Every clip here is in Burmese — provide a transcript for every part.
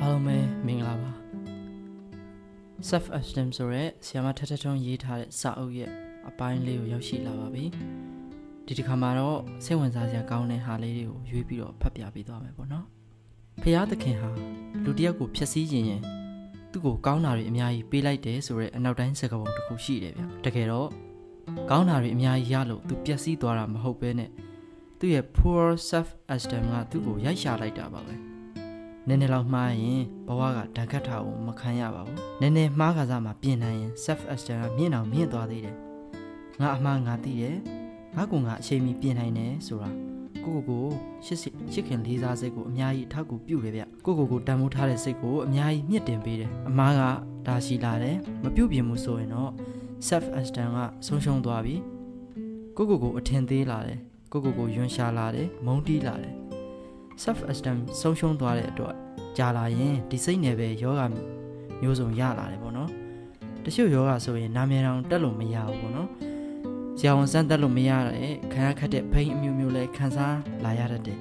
အားလုံးပဲမင်္ဂလာပါ self esteem ဆိုရဲဆီယမထထထုံးရေးထားတဲ့စာအုပ်ရဲ့အပိုင်းလေးကိုရောက်ရှိလာပါပြီဒီတစ်ခါမှာတော့စိတ်ဝင်စားစရာကောင်းတဲ့ဟာလေးတွေကိုရွေးပြီးတော့ဖတ်ပြပေးသွားမယ်ပေါ့နော်ဖျားသခင်ဟာလူတစ်ယောက်ကိုဖျက်ဆီးခြင်းရင်သူ့ကိုကောင်းတာတွေအများကြီးပေးလိုက်တယ်ဆိုရဲအနောက်တိုင်းစကားပုံတစ်ခုရှိတယ်ဗျတကယ်တော့ကောင်းတာတွေအများကြီးရလို့သူပျက်စီးသွားတာမဟုတ်ဘဲနဲ့သူ့ရဲ့ poor self esteem ကသူ့ကိုရိုက်ရှာလိုက်တာပါပဲနည်းနည်းလောက်မှားရင်ဘဝကဓာတ်ကတ်ထားဖို့မခံရပါဘူးနည်းနည်းမှားခါစားမှာပြင်နိုင်ရင် self esteem ကမြင့်အောင်မြင့်သွားသေးတယ်ငါအမှားငါသိတယ်ငါကအချိန်မီပြင်နိုင်တယ်ဆိုတာကိုရှစ်ခင်လေးစားစိတ်ကိုအများကြီးအထောက်အကူပြုတယ်ဗျကိုတန်ဖိုးထားတဲ့စိတ်ကိုအများကြီးမြင့်တင်ပေးတယ်အမှားကဒါရှိလာတယ်မပြုတ်ပြင်မှုဆိုရင်တော့ self esteem ကဆုံးရှုံးသွားပြီကိုအထင်သေးလာတယ်ကိုယွန်းရှာလာတယ်မုန်းတီးလာတယ် self esteem ဆုံးရှုံးသွားတဲ့အတွက်ကြာလာရင်ဒီစိတ်နယ်ပဲယောဂမျိုးစုံရလာတယ်ပေါ့နော်တချို့ယောဂဆိုရင်နာမည်တောင်တက်လို့မရဘူးပေါ့နော်ဆရာဝန်စမ်းတက်လို့မရတဲ့ခံရခက်တဲ့ဖိန်းအမျိုးမျိုးလဲခံစားလာရတတ်တယ်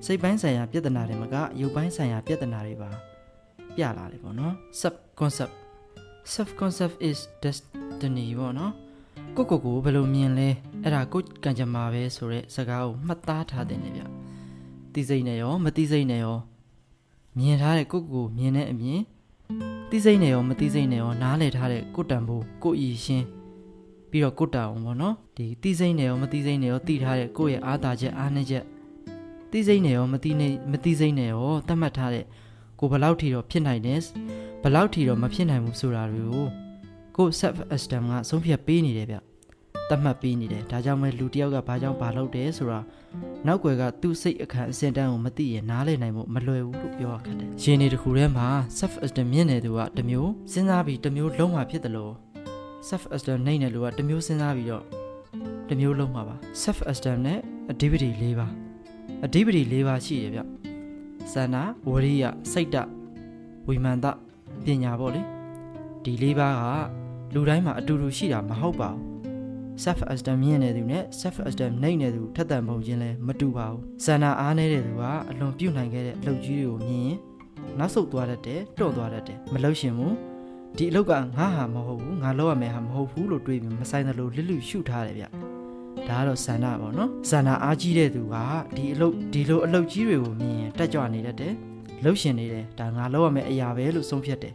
စိတ်ပိုင်းဆိုင်ရာပြဿနာတွေမကရုပ်ပိုင်းဆိုင်ရာပြဿနာတွေပါပြလာတယ်ပေါ့နော် self concept is destiny ပေါ့နော်ကိုဘယ်လိုမြင်လဲအဲ့ဒါကိုကံကြမ္မာပဲဆိုတဲ့စကားကိုမှတ်သားထားတဲ့နေဗျသိစိတ်နဲ့ရောမသိစိတ်နဲ့ရောမြင်ထားတဲ့ကိုမြင်တဲ့အမြင်သိစိတ်နဲ့ရောမသိစိတ်နဲ့ရောနားလည်ထားတဲ့ကိုတန်ဖို့ကိုအီရှင်ပြီးတော့ကိုတာအောင်ပေါ့နော်ဒီသိစိတ်နဲ့ရောမသိစိတ်နဲ့ရောသိထားတဲ့ကိုရဲ့အားသာချက်အားနည်းချက်သိစိတ်နဲ့ရောမသိစိတ်နဲ့ရောသတ်မှတ်ထားတဲ့ကိုဘယ်လောက်ထီတော့ဖြစ်နိုင်တယ်ဘယ်လောက်ထီတော့မဖြစ်နိုင်ဘူးဆိုတာတွေကိုကို self esteem ကဆုံးဖြတ်ပေးနေတယ်ဗျသတ်မှတ်ပေးနေတယ်ဒါကြောင့်ပဲလူတစ်ယောက်ကဘာကြောင့်ဘာလုပ်တယ်ဆိုတာနောက်ွယ်ကသူ့စိတ်အခန့်အစင်တန်းကိုမသိရင်နားလည်နိုင်ဖို့မလွယ်ဘူးလို့ပြောရခက်တယ်။ရှင်နေတစ်ခုထဲမှာ self esteem မြင့်နေသူကတစ်မျိုးစဉ်းစားပြီးတစ်မျိုးလုံးမှာဖြစ်တယ်လို့ self esteem နှိမ့်နေလူကတစ်မျိုးစဉ်းစားပြီးတော့တစ်မျိုးလုံးမှာပါ self esteem နဲ့အဓိပတိ၄ပါးရှိတယ်ဗျ။စန္ဒဝရိယစိတ်ဓာတ်ဝိမာန်တပညာပေါ့လေဒီ၄ပါးကလူတိုင်းမှာအတူတူရှိတာမဟုတ်ပါဘူးself esteem မြင့်နေသူနဲ့ self esteem နှိမ့်နေသူထက်သန်ပုံချင်းလဲမတူပါဘူးစန္ဒအားနေတဲ့သူကအလွန်ပြုတ်နိုင်ခဲ့တဲ့အလုပ်ကြီးတွေကိုမြင်ရင်နောက်ဆုတ်သွားတတ်တယ်တွန့်သွားတတ်တယ်မလုပ်ရှင်ဘူးဒီအလုပ်ကငါဟာမဟုတ်ဘူးငါလုပ်ရမယ်ဟာမဟုတ်ဘူးလို့တွေးပြီးမဆိုင်သလိုလစ်လူရှုထားတယ်ဗျဒါကတော့စန္ဒပေါ့နော်စန္ဒအားကြီးတဲ့သူကဒီလိုအလုပ်ကြီးတွေကိုမြင်ရင်တက်ကြွနေတတ်တယ်လုပ်ရှင်နေတယ်ဒါငါလုပ်ရမယ်အရာပဲလို့ဆုံးဖြတ်တယ်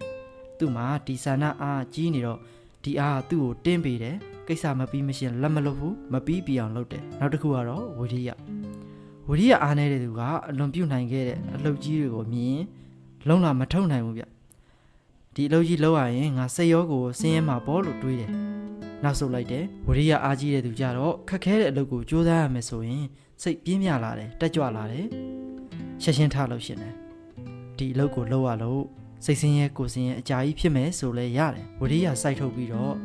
သူ့မှာဒီစန္ဒအားကြီးနေတော့ဒီအားကသူ့ကိုတင်းပေးတယ်ကိစ္စမပြီးမရှင်းလက်မလုပ်ဘူးမပြီးပြအောင်လုပ်တယ်နောက်တစ်ခုကတော့ဝိရိယအားနေတဲ့သူကအလွန်ပြုတ်နိုင်ခဲ့တဲ့အလုပ်ကြီးတွေကိုမြင်လုံးလာမထုံနိုင်ဘူးဗျဒီအလုပ်ကြီးလုပ်ရရင်ငါစိတ်ရောကိုဆင်းရဲမှာပေါ့လို့တွေးတယ်နောက်ဆုတ်လိုက်တယ်ဝိရိယအားကြီးတဲ့သူကြတော့ခက်ခဲတဲ့အလုပ်ကိုကြိုးစားရမယ်ဆိုရင်စိတ်ပြင်းပြလာတယ်တက်ကြွလာတယ်ရှင်းထားလို့ရှင်တယ်ဒီအလုပ်ကိုလုပ်ရလို့စိတ်ဆင်းရဲကိုယ်ဆင်းရဲအကြာကြီးဖြစ်မယ်ဆိုလဲရတယ်ဝိရိယစိုက်ထုတ်ပြီးတော့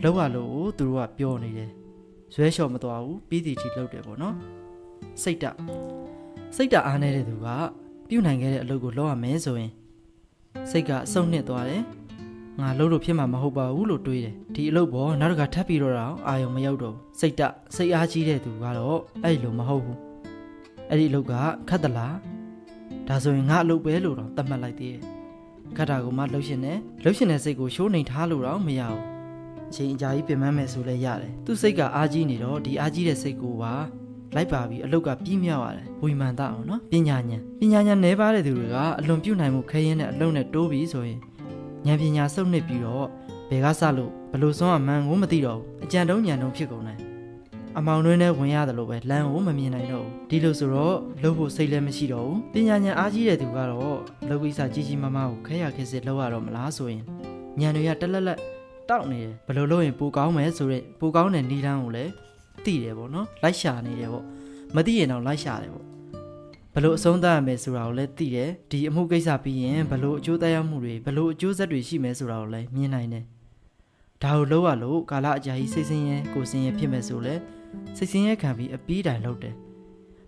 လောက်ရလို့သူတို့ကပြောနေတယ်ဇွဲလျှော်မသွားဘူးပြီးတီတီလောက်တယ်ပေါ့နော်စိတ်ဓာတ်အားနေတဲ့သူကပြုတ်နိုင်ခဲ့တဲ့အလုပ်ကိုလုပ်ရမယ်ဆိုရင်စိတ်ကအဆုံနှစ်သွားတယ်ငါလုပ်လို့ဖြစ်မှာမဟုတ်ပါဘူးလို့တွေးတယ်ဒီအလုပ်ပေါ်နောက်တစ်ခါထပ်ပြီးတော့အာယုံမရောက်တော့စိတ်အားကြီးတဲ့သူကတော့အဲ့လိုမဟုတ်ဘူးအဲ့ဒီအလုပ်ကခက်သလားဒါဆိုရင်ငါအလုပ်ပဲလို့တော့သတ်မှတ်လိုက်သေးတယ်ခက်တာကမှလှုပ်ရှင်တဲ့စိတ်ကိုရှိုးနှိမ်ထားလို့တော့မရဘူးအချိန်အကြာကြီးပြင်ပန်းမယ်ဆိုလဲရတယ်သူစိတ်ကအားကြီးနေတော့ဒီအားကြီးတဲ့စိတ်ကိုပါလိုက်ပါပြီးအလုတ်ကပြီးမြောက်ရတယ်ဝိမာန်တအောင်နော်ပညာဉာဏ်နည်းပါးတဲ့သူတွေကအလွန်ပြုတ်နိုင်မှုခဲရင်တဲ့အလုံးနဲ့တိုးပြီးဆိုရင်ဉာဏ်ပညာစုံနစ်ပြီးတော့ဘယ်ကစလို့ဘလို့စွမ်းအမှန်ကိုမသိတော့ဘူးအကြံတုံးဉာဏ်တုံးဖြစ်ကုန်တယ်အမောင်တွင်းနဲ့ဝင်ရတယ်လို့ပဲလမ်းကိုမမြင်နိုင်တော့ဘူးဒီလိုဆိုတော့လှုပ်ဖို့စိတ်လည်းမရှိတော့ဘူးပညာဉာဏ်အားကြီးတဲ့သူကတော့လောကိစ္စကြီးမားမားကိုခဲရခဲစစ်လောက်ရတော့မလားဆိုရင်ဉာဏ်တွေကတက်လက်တောက်နေတယ်ဘယ်လိုလုပ်ရင်ပိုကောင်းမယ်ဆိုတော့ပိုကောင်းတဲ့နီလန်းကိုလည်းသိတယ်ပေါ့နော်လိုက်ရှာနေတယ်ပေါ့မသိရင်တော့လိုက်ရှာတယ်ပေါ့ဘယ်လိုအဆုံးသတ်ရမယ်ဆိုတာကိုလည်းသိတယ်ဒီအမှုကိစ္စပြီးရင်ဘယ်လိုအကျိုးသက်ရောက်မှုတွေဘယ်လိုအကျိုးဆက်တွေရှိမယ်ဆိုတာကိုလည်းမြင်နိုင်တယ်ဒါကိုလုပ်ရလို့ကာလအကြာကြီးစိတ်ဆင်းရဲကိုယ်ဆင်းရဲဖြစ်မယ်ဆိုလဲစိတ်ဆင်းရဲခံပြီးအပြီးတိုင်လုပ်တယ်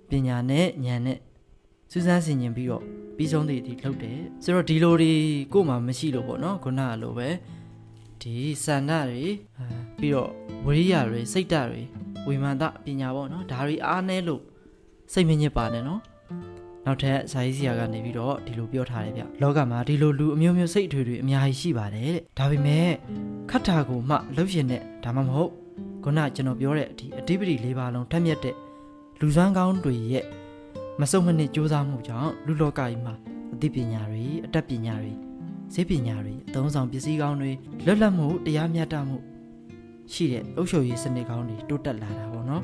ပညာနဲ့ဉာဏ်နဲ့စူးစမ်းဆင်ခြင်ပြီးတော့ပြီးဆုံးတဲ့အထိလုပ်တယ်ဆိုတော့ဒီလိုတွေကိုယ်မှမရှိလို့ပေါ့နော်ခုနကလိုပဲဒီစန္ဒတွေပြီးတော့ဝိရိယတွေစိတ်ဓာတ်တွေဝိမာန်တပညာပေါ့နော်ဒါတွေအားနည်းလို့စိတ်မညစ်ပါနဲ့နော် နောက်ထပ်ဇာရေးဆရာကနေပြီးတော့ဒီလိုပြောထားတယ်ဗျလောကမှာဒီလိုလူအမျိုးမျိုးစိတ်အထွေတွေအများကြီးရှိပါတယ်တဲ့ဒါပေမဲ့ခတ်တာကိုမှလှုပ်ရှင်တဲ့ဒါမှမဟုတ်ခုနကျွန်တော်ပြောတဲ့ဒီအဓိပတိ၄ပါးလုံးထက်မြက်တဲ့လူစွမ်းကောင်းတွေရဲ့မစုံမနစ်ကြိုးစားမှုကြောင့်လူလောကကြီးမှာအသိပညာတွေအတတ်ပညာတွေဈေးပညာတွေအသုံးဆောင်ပစ္စည်းကောင်းတွေလွတ်လပ်မှုတရားမျှတမှုရှိတဲ့အုပ်ချုပ်ရေးစနစ်ကောင်းတွေတိုးတက်လာတာပေါ့နော်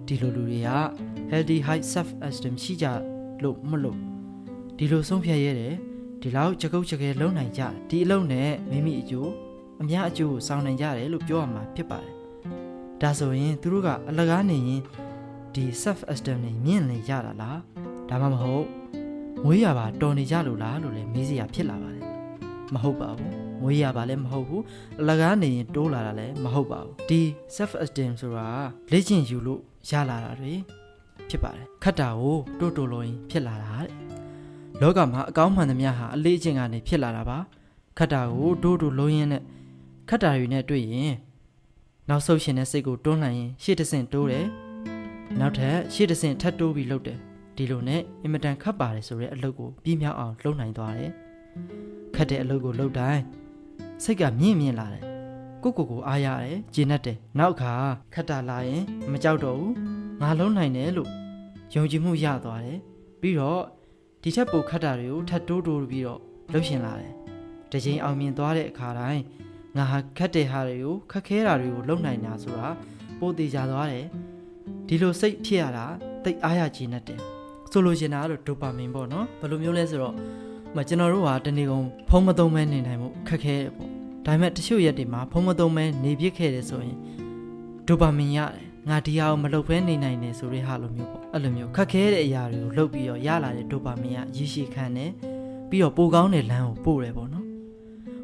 ဒီလိုလူတွေက healthy high self esteem ရှိကြလို့မလို့ဒီလိုဆုံးဖြတ်ရတယ်ဒီလောက်ကြကုတ်ကြကဲလုံနိုင်ကြတယ်ဒီအလုံးနဲ့မိမိအကျိုးအများအကျိုးကိုဆောင်နိုင်ကြတယ်လို့ပြောရမှာဖြစ်ပါတယ်ဒါဆိုရင်သူတို့ကအလကားနေရင်ဒီ self esteem နဲ့မြင့်နေကြတာလားဒါမှမဟုတ်မွေးရပါတော်နေကြလို့လားလို့လည်းမေးစရာဖြစ်လာပါတယ်မဟုတ်ပါဘူးမွေးရပါလည်းမဟုတ်ဘူးအလကားနေရင်တိုးလာတာလည်းမဟုတ်ပါဘူးဒီ self esteem ဆိုတာလေ့ကျင့်ယူလို့ရလာတာတွေဖြစ်ပါတယ်ခတ်တာကိုတိုးတိုးလို့ရင်ဖြစ်လာတာတဲ့လောကမှာအကောင်းမှန်သမျှဟာအလေးအကျင့်ကနေဖြစ်လာတာပါခတ်တာကိုတိုးတိုးလို့ရင်နဲ့ခတ်တာတွေနဲ့တွေ့ရင်နောက်ဆုတ်ရှင်တဲ့စိတ်ကိုတွန်းလှန်ရင်ရှေ့တစ်ဆင့်တိုးတယ်နောက်ထပ်ရှေ့တစ်ဆင့်ထပ်တိုးပြီးလှုပ်တယ်ဒီလိုနဲ့အင်မတန်ခတ်ပါတယ်ဆိုတဲ့အလုပ်ကိုပြင်းမြောက်အောင်လှုပ်နိုင်သွားတယ်ခတ်တဲ့အလုပ်ကိုလှုပ်တိုင်းစိတ်ကမြင့်မြင့်လာတယ်ကိုအားရတယ်ကျေနပ်တယ်နောက်ခါခတ်တာလာရင်မကြောက်တော့ဘူးငါလုံးနိုင်တယ်လို့ယုံကြည်မှုရသွားတယ်ပြီးတော့ဒီထက်ပိုခတ်တာတွေကိုထပ်တိုးပြီးတော့လှုပ်ရှင်လာတယ်တစ်ချိန်အောင်မြင်သွားတဲ့အခါတိုင်းငါဟာခတ်တဲ့ဟာတွေကိုခက်ခဲတာတွေကိုလုပ်နိုင်တာဆိုတာပိုသေးကြသွားတယ်ဒီလိုစိတ်ဖြစ်ရတာတိတ်အားရကျေနပ်တယ်ဆိုလိုချင်တာကတော့ဒိုပါမင်ပေါ့နော်ဘယ်လိုမျိုးလဲဆိုတော့ကျွန်တော်တို့ဟာတနေ့ကုန်ဖုံးမသုံးမဲနေနိုင်မှုခက်ခဲတယ်ပေါ့ဒါပေမဲ့တချို့ရက်တွေမှာဖုံးမသုံးမဲနေပြစ်ခဲ့တယ်ဆိုရင်ဒိုပါမင်ရတယ်ငါဒီဟာကိုမလုပ်ဘဲနေနိုင်တယ်ဆိုတဲ့ဟာလိုမျိုးပေါ့အဲ့လိုမျိုးခက်ခဲတဲ့အရာတွေကိုလုပ်ပြီးတော့ရလာတဲ့ဒိုပါမင်ကရည်ရှိခံတယ်ပြီးတော့ပိုကောင်းတဲ့လမ်းကိုပို့တယ်ပေါ့နော်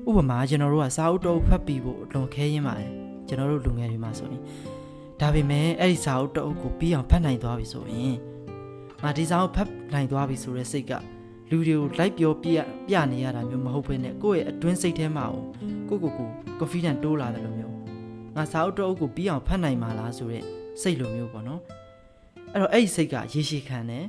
ဥပမာကျွန်တော်တို့ကစာအုပ်တုပ်ဖတ်ပြီးဖို့အလွန်ခဲရင်းပါတယ်ကျွန်တော်တို့လူငယ်တွေမှာဆိုရင်ဒါပေမဲ့အဲ့ဒီစာအုပ်တုပ်ကိုပြီးအောင်ဖတ်နိုင်သွားပြီဆိုရင်ငါဒီစာအုပ်ဖတ်နိုင်သွားပြီဆိုတဲ့စိတ်ကလူတွေကိုလိုက်ပြောပြနေရတာမျိုးမဟုတ်ဘဲနဲ့ကိုယ့်ရဲ့အတွင်းစိတ်ထဲမှာကို confidence တိုးလာတယ်လို့မျိုးငါစာအုပ်တုပ်ကိုပြီးအောင်ဖတ်နိုင်မှာလားဆိုတဲ့စိတ်လိုမျိုးပေါ့နော်အဲ့တော့အဲ့ဒီစိတ်ကရေရှည်ခံတယ်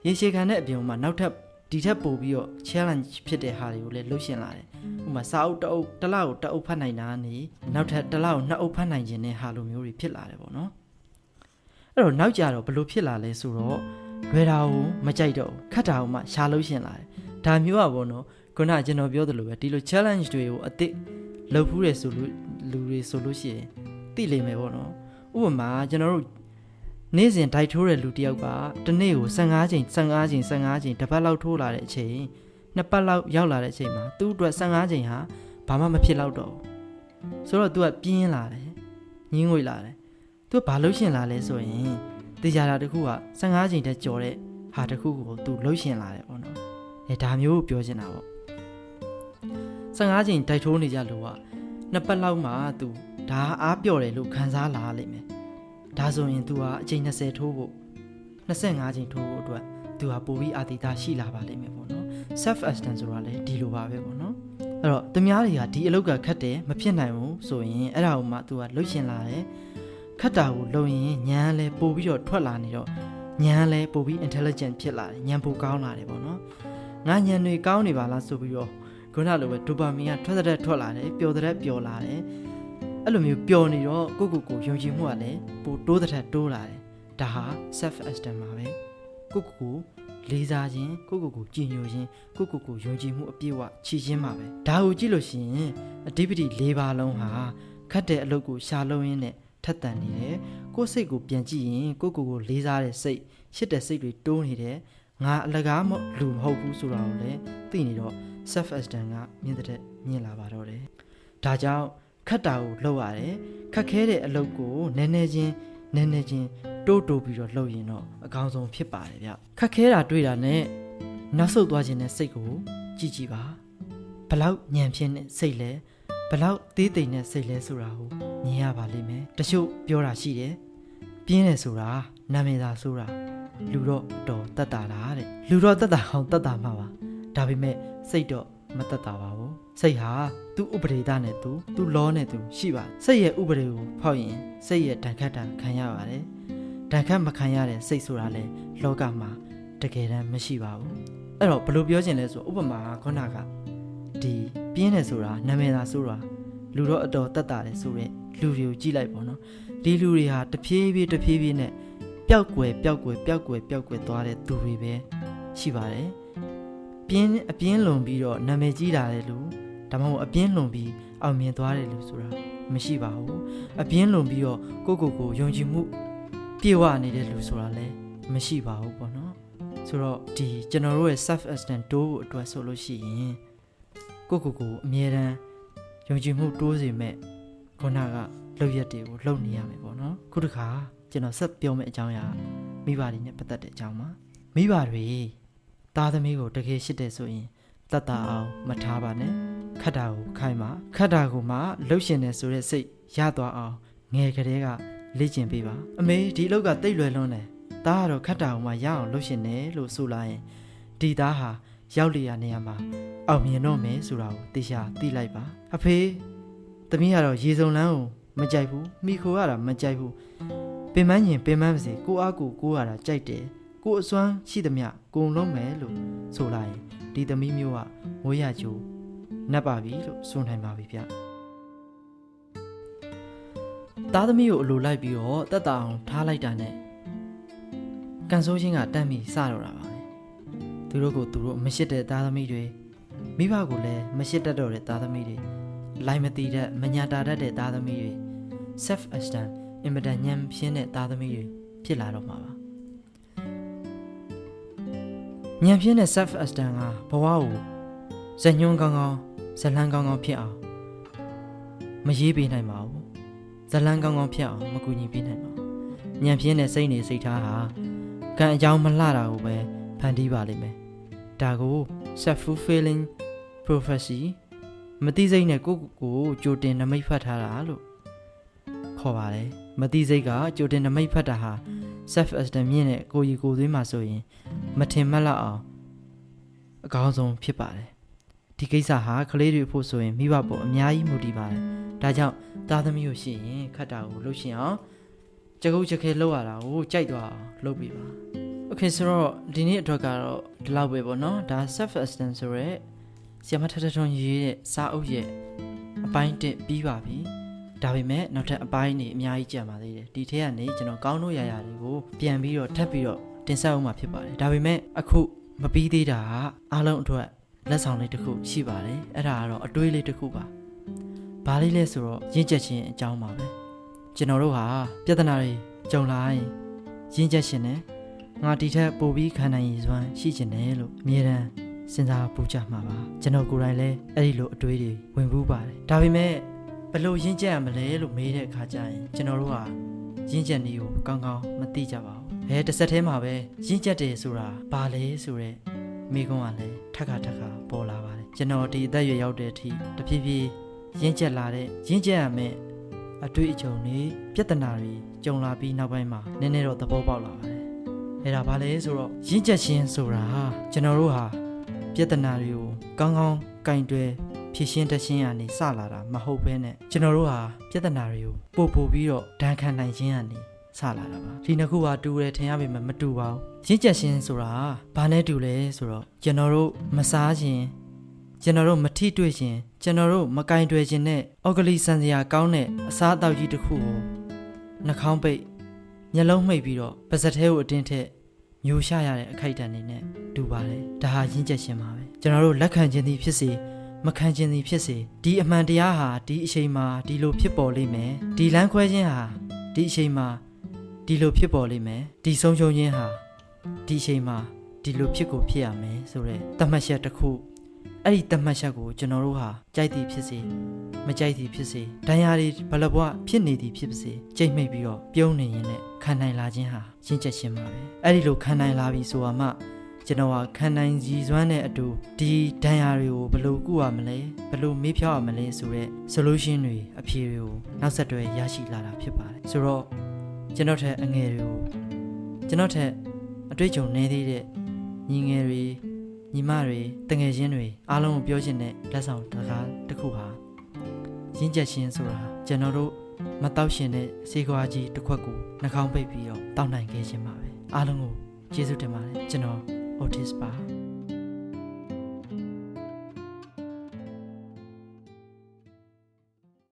ရေရှည်ခံတဲ့အပြင်မှာနောက်ထပ်ဒီထက်ပိုပြီးတော့ challenge ဖြစ်တဲ့ဟာတွေကိုလည်းလှုပ်ရှင်လာတယ်ဥပမာစာအုပ်တစ်လကိုတစ်အုပ်ဖတ်နိုင်တာကနေနောက်ထပ်တစ်လကိုနှစ်အုပ်ဖတ်နိုင်ခြင်းတဲ့ဟာလိုမျိုးတွေဖြစ်လာတယ်ပေါ့နော်အဲ့တော့နောက်ကြတော့ဘယ်လိုဖြစ်လာလဲဆိုတော့လွယ်တာကိုမကြိုက်တော့ခတ်တာကိုမှရှာလှုပ်ရှင်လာတယ်ဒါမျိုးอ่ะပေါ့နော်ခုနကကျွန်တော်ပြောသလိုပဲဒီလို challenge တွေကိုအစ်လုပ်ဖူးတယ်ဆိုလို့လူတွေဆိုလို့ရှိရင်သိလိမ့်မယ်ပေါ့နော်ဥပမာကျွန်တော်တို့နေ့စဉ်ဒိုက်ထိုးတဲ့လူတယောက်ကတစ်နေ့ကို15ချိန်တစ်ပတ်လောက်ထိုးလာတဲ့အချိန်နှစ်ပတ်လောက်ရောက်လာတဲ့အချိန်မှာသူ့အတွက်15ချိန်ဟာဘာမှမဖြစ်တော့တော့ဆိုတော့ तू ကပြင်းလာတယ်ညင်းငွေလာတယ် तू ဘာလှုပ်ရှင်လာလဲဆိုရင်တေချာတာတစ်ခုက15ချိန်တက်ကျော်တဲ့ဟာတစ်ခုကို तू လှုပ်ရှင်လာတယ်ပေါ့နော်ဒါမျိုးကိုပြောချင်တာပေါ့15ချိန်ဒိုက်ထိုးနေကြလို့ကနှစ်ပတ်လောက်မှ तू ဒါအားပြော့တယ်လို့ခံစားလာလိမ့်မယ်ဒါဆိုရင် तू ဟာအချိန်20ထိုးဖို့25ချိန်ထိုးဖို့အတွက် तू ဟာပိုပြီးအာတိတာရှိလာပါလိမ့်မယ်ပေါ့နော် self esteem ဆိုတာလည်းဒီလိုပါပဲပေါ့နော်အဲ့တော့သူများတွေကဒီအလုပ်ကခက်တယ်မဖြစ်နိုင်ဘူးဆိုရင်အဲ့ဒါကိုမှ तू ကလှုပ်ရှင်လာတယ်ခက်တာကိုလုပ်ရင်ဉာဏ်လည်းပိုပြီးတော့ထွက်လာနေတော့ဉာဏ်လည်းပိုပြီး intelligent ဖြစ်လာတယ်ဉာဏ်ပိုကောင်းလာတယ်ပေါ့နော်ငါဉာဏ်တွေကောင်းနေပါလားဆိုပြီးတော့ခုနလိုပဲဒိုပါမင်ကထွက်လာတယ်ပျော်လာတယ်အဲ့လိုမျိုးပျော်နေတော့ကိုယုံကြည်မှုကလည်းပိုတိုးတိုးလာတယ်ဒါဟာ self esteem ပါပဲကိုလေးစားခြင်းကိုကြည်ညိုခြင်းကိုယုံကြည်မှုအပြည့်အဝချီးခြင်းပါပဲဒါကိုကြည့်လို့ရှိရင်အဓိပတိ၄ပါးလုံးဟာခတ်တဲ့အလုပ်ကိုရှာလုံးရင်းနဲ့ထက်သန်နေတယ်ကိုယ်စိတ်ကိုပြန်ကြည့်ရင်ကိုလေးစားတဲ့စိတ်ရှစ်တဲ့စိတ်တွေတိုးနေတယ်ငါအလကားလူမဟုတ်ဘူးဆိုတာကိုလည်းသိနေတော့ self esteem ကမြင့်လာပါတော့တယ်ဒါကြောင့်ခတ်တာကိုလုပ်ရတယ်ခက်ခဲတဲ့အလုပ်ကိုနည်းနည်းချင်းတိုးပြီးတော့လုပ်ရင်တော့အကောင်းဆုံးဖြစ်ပါတယ်ဗျခက်ခဲတာတွေ့တာနဲ့နောက်ဆုတ်သွားခြင်းနဲ့စိတ်ကိုကြည့်ပါဘလောက်ညံဖြစ်တဲ့စိတ်လဲဘလောက်သေးသိမ်တဲ့စိတ်လဲဆိုတာကိုမြင်ရပါလိမ့်မယ်တချို့ပြောတာရှိတယ်ပြင်းတယ်ဆိုတာနာမည်သာဆိုတာလူတော့တော်တတ်တာလားတဲ့လူတော့တတ်တာအောင်တတ်တာမှာပါဒါပေမဲ့စိတ်တော့မတတ်တာပါဘူးစိတ်ဟာသူ့ဥပဒေသားနဲ့သူ့လောနဲ့သူရှိပါစိတ်ရဲ့ဥပဒေကိုဖောက်ရင်စိတ်ရဲ့ဒဏ်ခတ်တာခံရပါတယ်ဒဏ်ခတ်မခံရတဲ့စိတ်ဆိုတာလေလောကမှာဒ တကယ်တမ်းမရှိပါဘူးအဲ့တော့ဘယ်လိုပြောချင်လဲဆိုဥပမာခုနကဒီပြင်းတယ်ဆိုတာနာမည်သာဆိုတာလူတော့အတော်တက်တာတယ်ဆိုရက်လူတွေကိုကြည့်လိုက်ပေါ့နော်ဒီလူတွေဟာတဖြည်းဖြည်းနဲ့ပျောက်ကွယ်သွားတဲ့သူတွေပဲရှိပါတယ်အပြင်းလွန်ပြီးတော့နာမည်ကြီးလာတဲ့လူဒါမှမဟုတ်အပြင်းလွန်ပြီးအောင်မြင်သွားတဲ့လူဆိုတာမရှိပါဘူးအပြင်းလွန်ပြီးတော့ကိုယုံကြည်မှုပြေဝနေတဲ့လူဆိုတာလည်းမရှိပါဘူးပေါ့နော်ဆိုတော့ဒီကျွန်တော်တို့ရဲ့ self esteem တိုးဖို့အတွက်ဆိုလို့ရှိရင်ကိုအမြဲတမ်းယုံကြည်မှုတိုးစေမဲ့ခုနကလုပ်ရက်တွေကိုလုပ်နေရမယ်ပေါ့နော်ခုတစ်ခါကျွန်တော်ဆက်ပြောမယ့်အကြောင်းအရာမိဘတွေနဲ့ပတ်သက်တဲ့အကြောင်းပါမိဘတွေသားသမီးကိုတကယ်ရှိတဲ့ဆိုရင်တတ်တာအောင်မထားပါနဲ့ခတ်တာကိုခိုင်းပါခတ်တာကိုမှလှုပ်ရှင်နေဆိုတဲ့စိတ်ရသွားအောင်ငယ်ကလေးကလေ့ကျင့်ပေးပါအမေဒီလောက်ကတိတ်လွယ်လွန်းတယ်သားကတော့ခတ်တာကိုမှရအောင်လှုပ်ရှင်နေလို့ဆိုလာရင်ဒီသားဟာရောက်လျာနေရာမှာအောင်မြင်တော့မယ်ဆိုတာကိုသိချာသိလိုက်ပါအဖေသမီးကတော့ရေစုံလန်းကိုမကြိုက်ဘူးမိခိုရတာမကြိုက်ဘူးပင်မညင်ပင်မပါစေကိုအားကိုရတာကြိုက်တယ်ကိုအစွမ်းရှိသမျှကိုလုံးမယ်လို့ဆိုလိုက်ရင်ဒီသမီးမျိုးကဝေးရကြိုးနှက်ပါပြီလို့ဆိုနိုင်ပါပြီဗျသားသမီးကိုအလိုလိုက်ပြီးတော့တက်တာအောင်ထားလိုက်တာနဲ့ကန်ဆိုးချင်းကတတ်ပြီးစတော့တာပါပဲသူတို့မရှိတဲ့သားသမီးတွေမိဘကိုလည်းမရှိတတ်တော့တဲ့သားသမီးတွေလိုက်မတီတဲ့မညာတာတတ်တဲ့သားသမီးတွေ self esteem အင်မတန်ညံပြင်းတဲ့သားသမီးတွေဖြစ်လာတော့မှာပါညံပြင်းတဲ့ self esteem ကဘဝကိုဇညွန်းကောင်းဇလန်းကောင်းဖြစ်အောင်မရေးပေးနိုင်ပါဘူးဇလန်းကောင်းဖြစ်အောင်မကူညီပေးနိုင်ပါဘူးညံပြင်းတဲ့စိတ်နေစိတ်ထားဟာကံအကြောင်းမလှတာကိုပဲဖန်တီးပါလိမ့်မယ်ဒါကို self fulfilling prophecy မတိစိတ်နဲ့ကိုကြိုတင်နမိတ်ဖတ်ထားတာလို့ခေါ်ပါတယ်မတိစိတ်ကကြိုတင်နမိတ်ဖတ်တာဟာ self esteem မြင့်တဲ့ကိုယ်သွေးမှာဆိုရင်မထင်မှတ်လောက်အောင်အကောင်းဆုံးဖြစ်ပါတယ်ဒီကိစ္စဟာကလေးတွေဖို့ဆိုရင်မိဘပေါ်အများကြီးမူတည်ပါတယ်ဒါကြောင့်သားသမီးကိုရှိရင်ခတ်တာကိုလှုပ်ရှင်အောင်ကြကုတ်ကြခဲလှုပ်ရတာကိုကြိုက်သွားအောင်လှုပ်ပေးပါโอเคဆိုတော့ဒီနေ့အတွက်ကတော့ဒီလောက်ပဲပေါ့နော်ဒါ self esteem ဆိုရဲဆီယမထထထွန်းရေးတဲ့စာအုပ်ရဲ့အပိုင်း1ပြီးပါပြီဒါပေမဲ့နောက်ထပ်အပိုင်းတွေအများကြီးကြံပါသေးတယ်ဒီထဲကနေကျွန်တော်ကောင်းလို့ရတွေကိုပြန်ပြီးတော့ထပ်ပြီးတော့တင်ဆက်အောင်မှာဖြစ်ပါတယ်ဒါပေမဲ့အခုမပြီးသေးတာကအားလုံးအတွက်လက်ဆောင်လေးတစ်ခုရှိပါတယ်အဲ့ဒါကတော့အတွေးလေးတစ်ခုပါဘာလေးလဲဆိုတော့ရင့်ကျက်ခြင်းအကြောင်းပါပဲကျွန်တော်တို့ဟာပြဿနာတွေကြုံလာရင်ရင့်ကျက်ခြင်းနဲ့ငါဒီထက်ပိုပြီးခံနိုင်ရည်စွမ်းရှိခြင်းနဲ့လို့အမြဲတမ်းစဉ်းစားပူကြမှာပါကျွန်တော်ကိုယ်တိုင်လည်းအဲ့ဒီလိုအတွေးတွေဝင်ပူးပါတယ်ဒါပေမဲ့ဘယ်လိုရင့်ကျက်ရမလဲလို့မေးတဲ့အခါကျရင်ကျွန်တော်တို့ဟာရင့်ကျက်နည်းကိုကောင်းကောင်းမသိကြပါဘူးတစ်ဆက်တည်းမှာပဲရင့်ကျက်တယ်ဆိုတာဘာလဲဆိုတော့မိကုန်းကလည်းထက်ခါပေါ်လာပါတယ်ကျွန်တော်ဒီအသက်ရွယ်ရောက်တဲ့အထိတဖြည်းဖြည်းရင့်ကျက်လာတဲ့ရင့်ကျက်ရမယ့်အတွေ့အကြုံတွေပြဿနာတွေကြုံလာပြီးနောက်ပိုင်းမှာနည်းနည်းတော့သဘောပေါက်လာပါတယ်အဲ့ဒါဘာလဲဆိုတော့ရင့်ကျက်ခြင်းဆိုတာကျွန်တော်တို့ဟာပြဿနာတွေကိုကောင်းကောင်းကင်တွယ်ဖြေရှင်းတတ်ခြင်းကနေစလာတာမဟုတ်ဘဲနဲ့ကျွန်တော်တို့ဟာပြဿနာတွေကိုပို့ပြီးတော့ဒဏ်ခံနိုင်ခြင်းကနေစလာတာပါဒီနှစ်ခုဟာတူတယ်ထင်ရပေမဲ့မတူပါဘူးရင့်ကျက်ခြင်းဆိုတာဘာနဲ့တူလဲဆိုတော့ကျွန်တော်တို့မစားခြင်းကျွန်တော်တို့မထိတွေ့ခြင်းကျွန်တော်တို့မကင်တွယ်ခြင်းနဲ့အော်ဂလီဆန်စရာကောင်းတဲ့အစားအသောက်ကြီးတစ်ခုကိုနှာခေါင်းပိတ်မျက်လုံးမှိတ်ပြီးတော့ပါးစပ်ထဲကိုအတင်းထက်မျိုးရှာရတဲ့အခိုက်အတန့်တွေနဲ့တူပါတယ်ဒါဟာရင့်ကျက်ခြင်းပါပဲကျွန်တော်တို့လက်ခံခြင်းသည်ဖြစ်စေမခံခြင်းသည်ဖြစ်စေဒီအမှန်တရားဟာဒီအချိန်မှာဒီလိုဖြစ်ပေါ်လိမ့်မယ်ဒီလမ်းခွဲခြင်းဟာဒီအချိန်မှာဒီလိုဖြစ်ပေါ်လိမ့်မယ်ဒီဆုံးရှုံးခြင်းဟာဒီအချိန်မှာဒီလိုဖြစ်ကိုဖြစ်ရမယ်ဆိုတဲ့သတ်မှတ်ချက်တစ်ခုအဲ့ဒီသတ်မှတ်ချက်ကိုကျွန်တော်တို့ဟာကြိုက်သည်ဖြစ်စေမကြိုက်သည်ဖြစ်စေဒဏ်ရာတွေဘလဘွားဖြစ်နေသည်ဖြစ်စေကြိတ်မိတ်ပြီးတော့ပြုံးနေရင်လည်းခံနိုင်လာခြင်းဟာရင့်ကျက်ခြင်းပါပဲအဲ့ဒီလိုခံနိုင်လာပြီဆိုမှကျွန်တော်ဟာခံနိုင်ရည်စွမ်းတဲ့အတူဒီဒဏ်ရာတွေကိုဘယ်လိုကုရမလဲဘယ်လိုမေးဖြောက်ရမလဲဆိုတဲ့ solution တွေအဖြေတွေကိုနောက်ဆက်တွဲရရှိလာတာဖြစ်ပါတယ်ဆိုတော့ကျွန်တော်ထက်အငယ်တွေကိုကျွန်တော်ထက်အတွေ့အကြုံနည်းသေးတဲ့ညီငယ်တွေညီမတွေတငယ်ချင်းတွေအားလုံးကိုပြောချင်တဲ့လက်ဆောင်တကားတစ်ခုဟာရင့်ကျက်ခြင်းဆိုတာကျွန်တော်တို့မတောက်ရှင်တဲ့ဈေးကွာကြီးတစ်ခွက်ကိုနှာခေါင်းပိတ်ပြီးတော့တောက်နိုင်ခဲ့ခြင်းပါပဲအားလုံးကို ကျေးဇူးတင်ပါတယ်ကျွန်တော် Otis ပါ